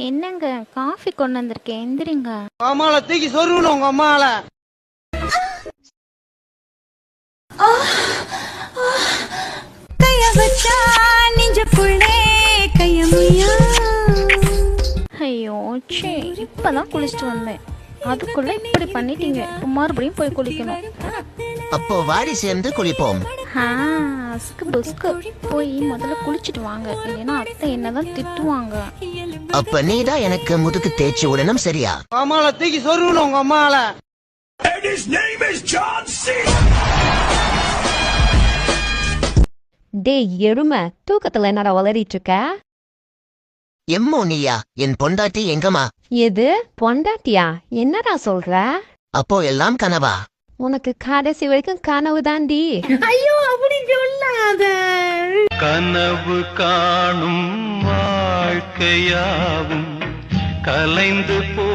என்னங்க காஃபி கொண்டு வந்திருக்கேன், எந்திரிங்க. அம்மால தூக்கி சொருகணும் உங்க அம்மால. ஐயோ சே, இப்பதான் குளிச்சுட்டு வந்தேன், அதுக்குள்ள இப்படி பண்ணிட்டீங்க. இப்போ மறுபடியும் போய் குளிக்கணும். அப்போ வாடி சேர்ந்து குளிப்போம். அஸ்கு புஸ்கு, போய் முதல்ல குளிச்சுட்டு வாங்க, இல்லைன்னா அத்தை என்னதான் திட்டுவாங்க. அப்ப நீதான் எனக்கு முதுகு தேய்ச்சி விடணும், சரியா? அம்மால தூக்கி சொருகணும் உங்க அம்மால. டேய் எருமை, தூக்கத்துல என்னடா வளரிட்டு இருக்க? எம்மோ நீயா? என் பொண்டாட்டி எங்கம்மா? எது பொண்டாட்டியா? என்னடா சொல்ற? அப்போ எல்லாம் கனவா? உனக்கு கடைசி வரைக்கும் கனவு தாண்டி. ஐயோ அப்படி சொல்லாத. கனவு காணும் வாழ்க்கையாவும் கலைந்து போ